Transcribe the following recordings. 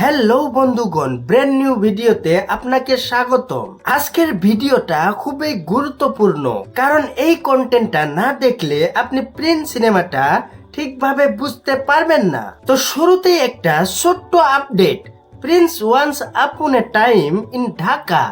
Hello বন্ধুগণ, brand new ভিডিওতে আপনাকে স্বাগতম। আজকের ভিডিওটা খুবই গুরুত্বপূর্ণ, কারণ এই কন্টেন্টটা না দেখলে আপনি প্রিন্স সিনেমাটা ঠিকভাবে বুঝতে পারবেন না। তো শুরুতেই একটা ছোট্ট update. Prince once upon a time in Dhaka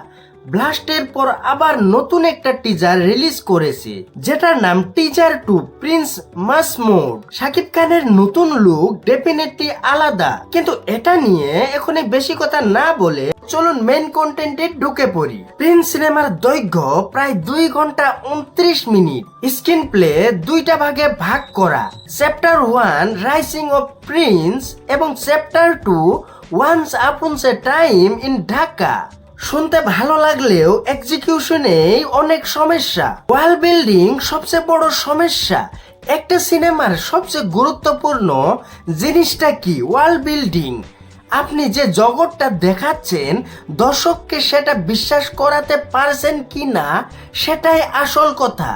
ব্লাস্টের পর আবার নতুন একটা টিজার রিলিজ করেছে, যেটার নাম teaser 2 prince must mode. Shakib খানের নতুন লুক ডেফিনেটলি আলাদা, কিন্তু এটা নিয়ে এখন বেশি কথা না বলে চলুন মেইন কন্টেন্টে ঢুকে পড়ি। প্রিন্স সিনেমার দৈর্ঘ্য প্রায় 2 ঘন্টা 29 মিনিট। স্ক্রিন প্লে দুইটা ভাগে ভাগ করা, চ্যাপ্টার 1 রাইজিং অফ প্রিন্স এবং chapter 2 once upon a time in Dhaka. শুনতে ভালো লাগলেও এক্সিকিউশনে অনেক সমস্যা। ওয়ার্ল্ড বিল্ডিং সবচেয়ে বড় সমস্যা। একটা সিনেমার সবচেয়ে গুরুত্বপূর্ণ জিনিসটা কি? World building. আপনি যে জগৎটা দেখাচ্ছেন দর্শককে সেটা বিশ্বাস করাতে পারছেন কি না, সেটাই আসল কথা।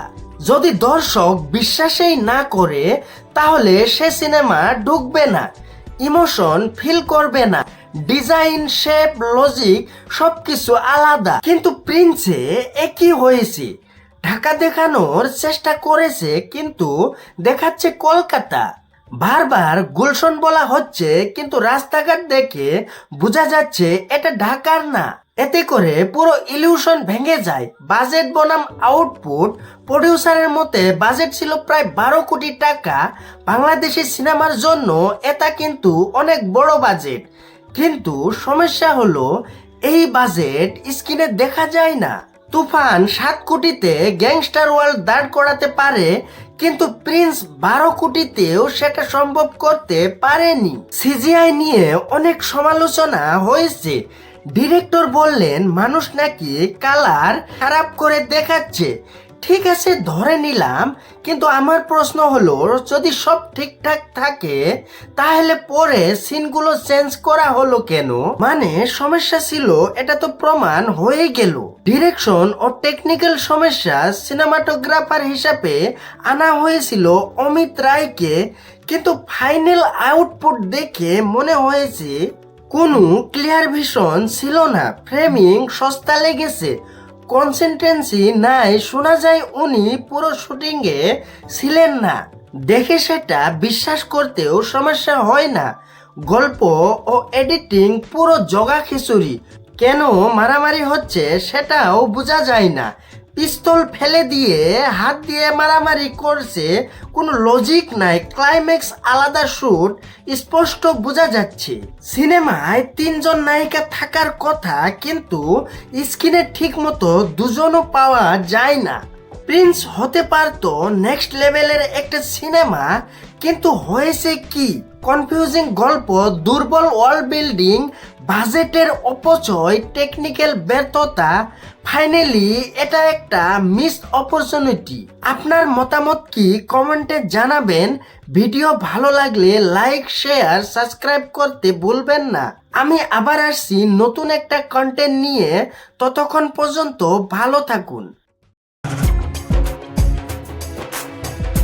যদি দর্শক বিশ্বাসই না করে তাহলে সে সিনেমা ঢুকবে না, ইমোশন ফিল করবে না। ডিজাইন, শেপ, লজিক সবকিছু আলাদা, কিন্তু প্রিন্সে একই হয়েছে। ঢাকা দেখানোর চেষ্টা করেছে কিন্তু দেখাচ্ছে কলকাতা। বারবার গুলশন বলা হচ্ছে, কিন্তু রাস্তাঘাট দেখে বোঝা যাচ্ছে এটা ঢাকার না। এতে করে পুরো ইলিউশন ভেঙে যায়। বাজেট বনাম আউটপুট। প্রডিউসারের মতে বাজেট ছিল প্রায় 12 কোটি টাকা। বাংলাদেশি সিনেমার জন্য এটা কিন্তু অনেক বড় বাজেট, কিন্তু সমস্যা হলো এই বাজেট স্ক্রিনে দেখা যায় না। তুফান 7 কোটিতে গ্যাংস্টার ওয়ার্ল্ড দাঁড় করাতে পারে, কিন্তু প্রিন্স 12 কোটিতেও সেটা সম্ভব করতে পারেনি। সিজিআই নিয়ে অনেক সমালোচনা হয়েছে। ডিরেক্টর বললেন মানুষ নাকি কালার খারাপ করে দেখাচ্ছে। ঠিক আছে, ধরে নিলাম, কিন্তু আমার প্রশ্ন হলো যদি সব ঠিকঠাক থাকে তাহলে পরে সিনগুলো চেঞ্জ করা হলো কেন? মানে সমস্যা ছিল এটা তো প্রমাণ হয়ে গেল। ডিরেকশন ও টেকনিক্যাল সমস্যা। সিনেমাটোগ্রাফার হিসাবে আনা হয়েছিল অমিত রায়কে, কিন্তু ফাইনাল আউটপুট দেখে মনে হয়েছে কোনো ক্লিয়ার ভিশন ছিল না। ফ্রেমিং সস্তা লেগেছে, কনসিস্টেন্সি নাই। শোনা যায় উনি পুরো শুটিং এ ছিলেন না, দেখে সেটা বিশ্বাস করতেও সমস্যা হয় না। গল্প ও এডিটিং পুরো জগা খিচুড়ি। কেন মারামারি হচ্ছে সেটাও বোঝা যায় না। পিস্তল ফেলে দিয়ে হাত দিয়ে মারামারি করছে, কোনো লজিক নাই। ক্লাইম্যাক্স আলাদা শুট, স্পষ্ট বোঝা যাচ্ছে। সিনেমায় 3 জন নায়িকা থাকার কথা, কিন্তু স্ক্রিনে ঠিক মতো দুজনও পাওয়া যায় না। প্রিন্স হতে পারতো নেক্সট লেভেলের একটা সিনেমা, কিন্তু হয়েছে কি? কনফিউজিং গল্প, দুর্বল ওয়ার্ল্ড বিল্ডিং, বাজেটের অপচয়, টেকনিক্যাল ব্যর্থতা। ফাইনালি এটা একটা মিস অপরচুনিটি। আপনার মতামত কি কমেন্টে জানাবেন। ভিডিও ভালো লাগলে লাইক, শেয়ার, সাবস্ক্রাইব করতে ভুলবেন না। আমি আবার আসছি নতুন একটা কন্টেন্ট নিয়ে। ততক্ষণ পর্যন্ত ভালো থাকুন।